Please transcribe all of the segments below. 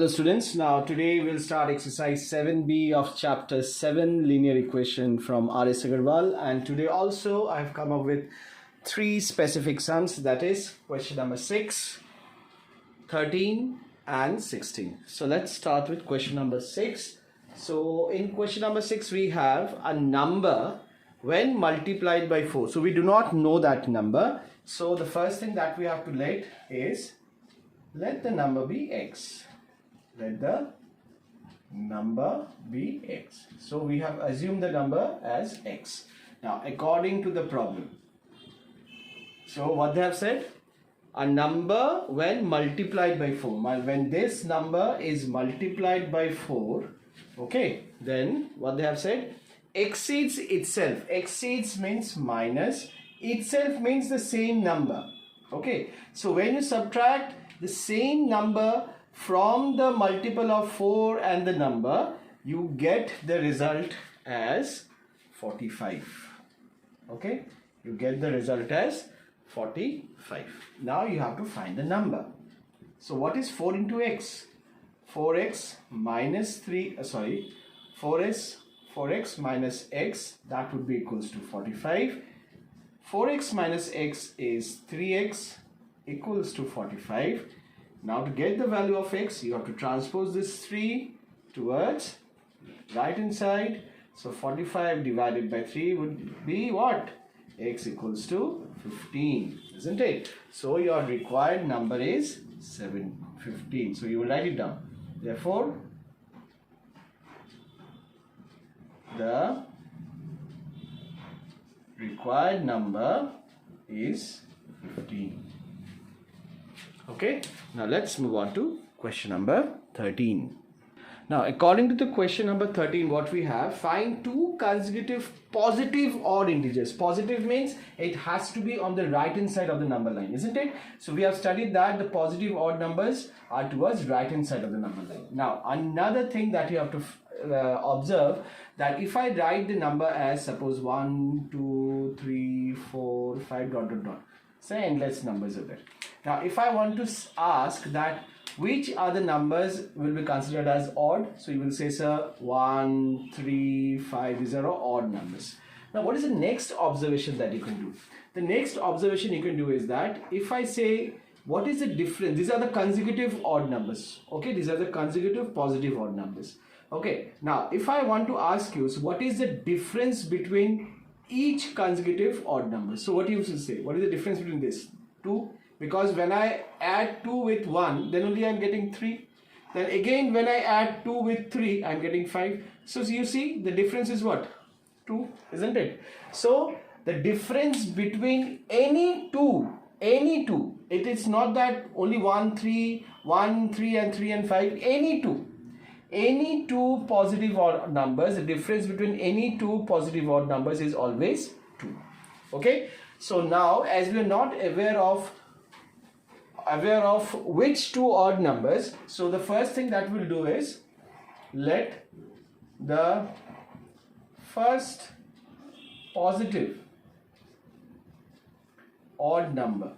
Hello students, now today we'll start exercise 7b of chapter 7 linear equation from R.S.Agarwal, and today also I've come up with three specific sums, that is question number 6, 13 and 16. So let's start with question number 6. So in question number 6 we have a number when multiplied by 4. So we do not know that number. So the first thing that we have to let the number be x. Let the number be x. So we have assumed the number as x. Now according to the problem, so what they have said, a number when multiplied by 4, when this number is multiplied by 4, okay, then what they have said, exceeds itself. Exceeds means minus, itself means the same number. Okay, so when you subtract the same number from the multiple of 4 and the number, you get the result as 45. Okay, you get the result as 45. Now you have to find the number. So what is 4 into x? 4x minus 4x minus x, that would be equals to 45. 4x minus x is 3x equals to 45. Now to get the value of x, you have to transpose this 3 towards right hand side. So 45 divided by 3 would be what? X equals to 15, isn't it? So your required number is 15. So you will write it down. Therefore, the required number is 15. Okay, now let's move on to question number 13. Now according to the question number 13, what we have, find two consecutive positive odd integers. Positive means it has to be on the right hand side of the number line, isn't it? So we have studied that the positive odd numbers are towards right hand side of the number line. Now another thing that you have to observe, that if I write the number as suppose 1, 2, 3, 4, 5 ... say endless numbers are there. Now if I want to ask that which are the numbers will be considered as odd, so you will say, sir, 1, 3, 5, these are all odd numbers. Now what is the next observation that you can do? The next observation you can do is that if I say what is the difference, these are the consecutive odd numbers, okay, these are the consecutive positive odd numbers. Okay, now if I want to ask you, so what is the difference between each consecutive odd number? So what you should say, what is the difference between this? 2, because when I add 2 with 1, then only I am getting 3. Then again when I add 2 with 3, I am getting 5. So you see the difference is what? 2, isn't it? So the difference between any two, it is not that only 1, 3 and 3 and 5, any two positive odd numbers, the difference between any two positive odd numbers is always 2. Okay, so now as we are not aware of which two odd numbers, so the first thing that we'll do is let the first positive odd number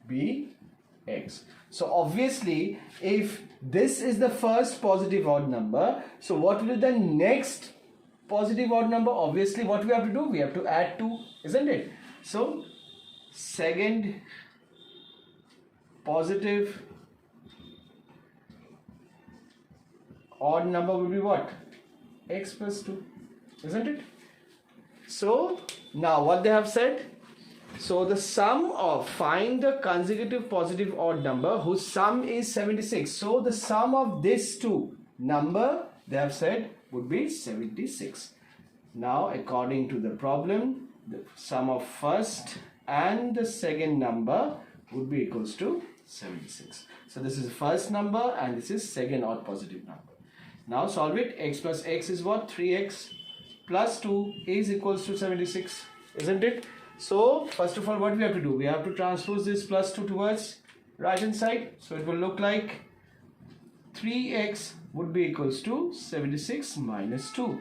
be x. So obviously if this is the first positive odd number, so what will be the next positive odd number? Obviously what we have to do, we have to add 2, isn't it? So second positive odd number will be what? X plus 2, isn't it? So now what they have said, so the sum of, find the consecutive positive odd number whose sum is 76. So the sum of these two number, they have said, would be 76. Now according to the problem, the sum of first and the second number would be equals to 76. So this is first number and this is second odd positive number. Now solve it. X plus x is what? 3x plus 2 is equals to 76, isn't it? So first of all what we have to do, we have to transpose this plus 2 towards right hand side. So it will look like 3x would be equals to 76 minus 2.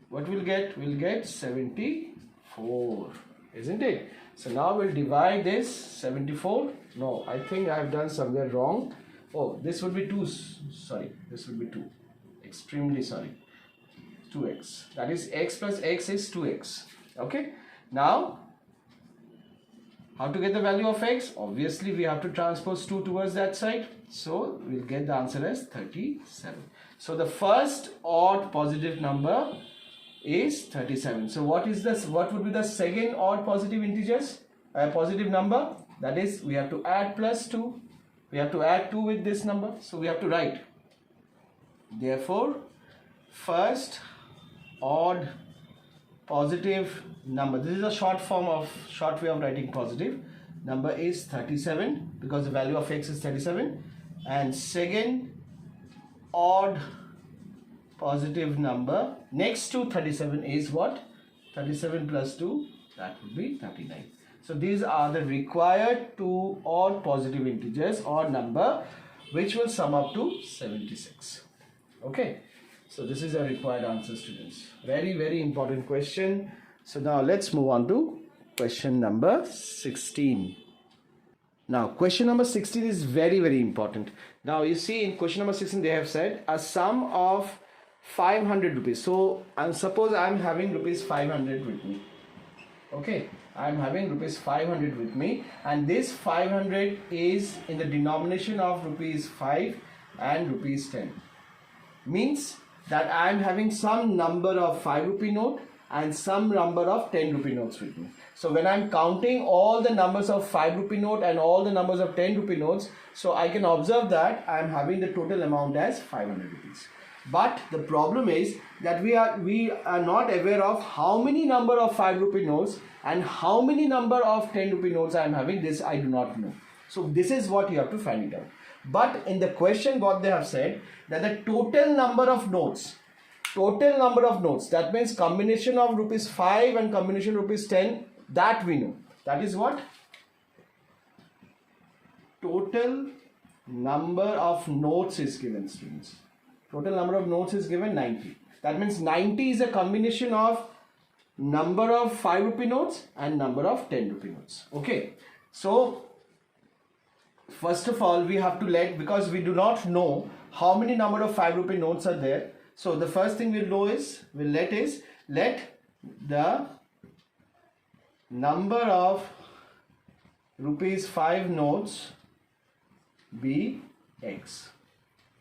What we'll get? We'll get 74, isn't it? So now we'll divide this 74. No, I think I have done somewhere wrong. Oh, this would be 2. Sorry, this would be 2. Extremely sorry. 2x. That is x plus x is 2x. Okay. Now, how to get the value of x? Obviously, we have to transpose 2 towards that side. So, we'll get the answer as 37. So, the first odd positive number is 37. So, what would be the second odd positive integers? Positive number? That is, we have to add plus 2. We have to add 2 with this number. So, we have to write. Therefore, first odd positive number, this is a short way of writing positive number, is 37 because the value of x is 37, and second odd positive number next to 37 is what? 37 plus 2, that would be 39. So these are the required 2 odd positive integers or number which will sum up to 76. Okay, so this is a required answer, students. Very important question. So now let's move on to question number 16. Now question number 16 is very important. Now you see in question number 16 they have said a sum of 500 rupees. So suppose I am having rupees 500 with me. Okay, I am having rupees 500 with me, and this 500 is in the denomination of rupees 5 and rupees 10. Means that I am having some number of 5 rupee note and some number of 10 rupee notes with me. So when I am counting all the numbers of 5 rupee note and all the numbers of 10 rupee notes, so I can observe that I am having the total amount as 500 rupees. But the problem is that we are not aware of how many number of 5 rupee notes and how many number of 10 rupee notes I am having. This I do not know. So this is what you have to find it out. But in the question what they have said, that the total number of notes, that means combination of rupees 5 and combination rupees 10, that we know. That is what? Total number of notes is given, students. Total number of notes is given 90. That means 90 is a combination of number of 5 rupee notes and number of 10 rupee notes. Okay. So first of all, we have to because we do not know how many number of 5 rupee notes are there. So the first thing we'll do is, let the number of rupees 5 notes be x.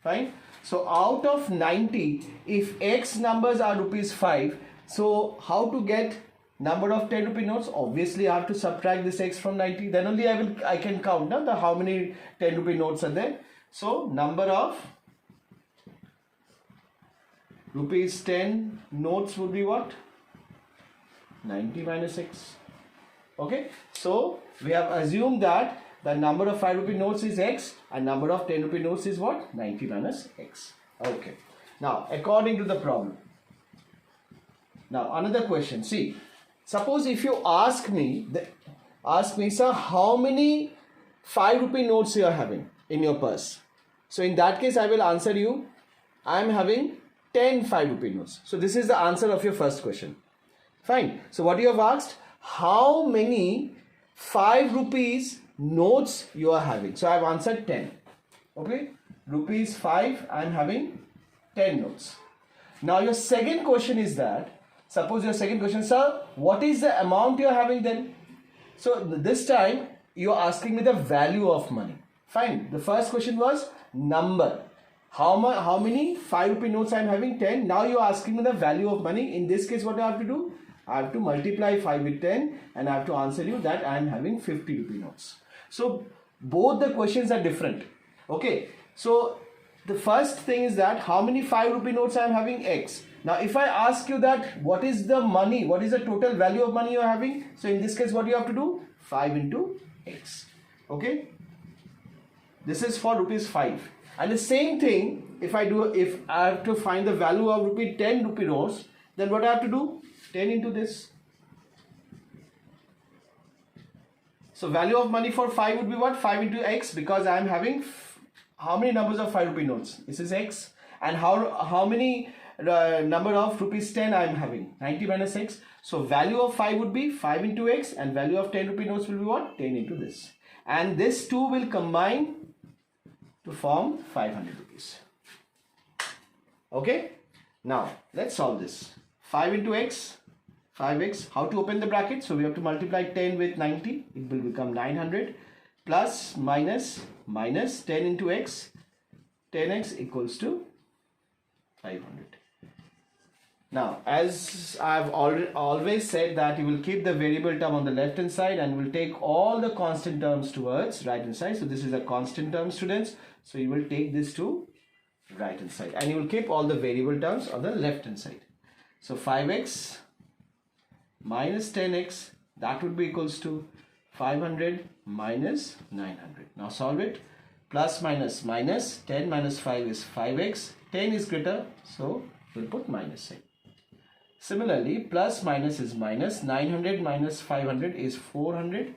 Fine. So out of 90, if x numbers are rupees 5, so how to get number of 10 rupee notes? Obviously I have to subtract this x from 90, then only I can count now how many 10 rupee notes are there. So number of rupees 10 notes would be what? 90 minus x. Okay, so we have assumed that the number of 5 rupee notes is x and number of 10 rupee notes is what? 90 minus x. Okay, now according to the problem. Now another question. See, suppose if you ask me, sir, how many 5 rupee notes you are having in your purse. So in that case I will answer you, I am having 10 5 rupee notes. So this is the answer of your first question. Fine. So what you have asked, how many 5 rupees notes you are having. So I have answered 10. Okay, rupees 5, I am having 10 notes. Now your second question is that, suppose your second question, sir, what is the amount you are having then? So this time you are asking me the value of money. Fine. The first question was number. How many 5 rupee notes I am having? 10. Now you are asking me the value of money. In this case, what I have to do? I have to multiply 5 with 10 and I have to answer you that I am having 50 rupee notes. So both the questions are different. Okay. So the first thing is that how many 5 rupee notes I am having? X. Now if I ask you that what is the money, what is the total value of money you are having? So in this case what you have to do? 5 into x. Okay. This is for rupees 5. And the same thing, if I have to find the value of 10 rupee notes, then what I have to do? 10 into this. So value of money for 5 would be what? 5 into x, because I am having how many numbers of 5 rupee notes? This is x. And how many number of rupees 10 I am having? 90 minus x. So value of 5 would be 5 into x, and value of 10 rupee notes will be what? 10 into this. And this two will combine to form 500 rupees. Okay, now let's solve this. 5 into x, 5x. How to open the bracket? So we have to multiply 10 with 90. It will become 900 plus minus 10 into x. 10x equals to 500. Now, as I've always said that you will keep the variable term on the left hand side and will take all the constant terms towards right hand side. So this is a constant term, students. So you will take this to right hand side and you will keep all the variable terms on the left hand side. So 5x minus 10x, that would be equals to 500 minus 900. Now solve it. Plus minus 10 minus 5 is 5x. 10 is greater, so we'll put minus sign. Similarly, plus minus is minus. 900 minus 500 is 400.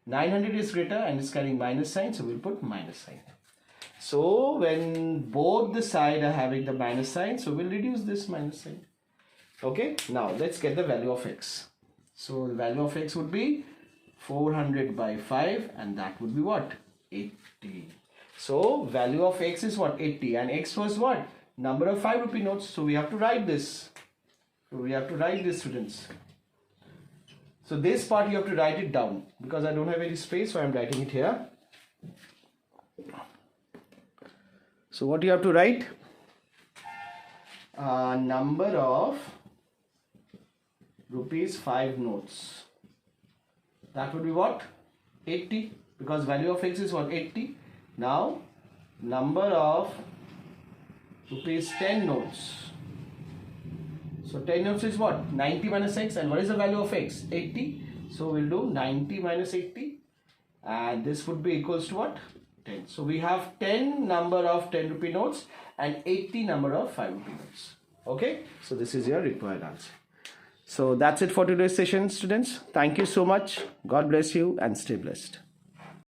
900 is greater and is carrying minus sign, so we'll put minus sign. So when both the side are having the minus sign, so we'll reduce this minus sign. Okay, now let's get the value of x. So the value of x would be 400 by 5 and that would be what? 80. So value of x is what? 80, and x was what? Number of 5 rupee notes. So we have to write this. Students. So this part you have to write it down because I don't have any space, so I am writing it here. So what you have to write? Number of rupees 5 notes. That would be what? 80, because value of x is what? 80. Now number of rupees 10 notes. So 10 notes is what? 90 minus x, and what is the value of x? 80. So we'll do 90 minus 80 and this would be equals to what? 10. So we have 10 number of 10 rupee notes and 80 number of 5 rupee notes. Okay, so this is your required answer. So that's it for today's session, students. Thank you so much. God bless you and stay blessed.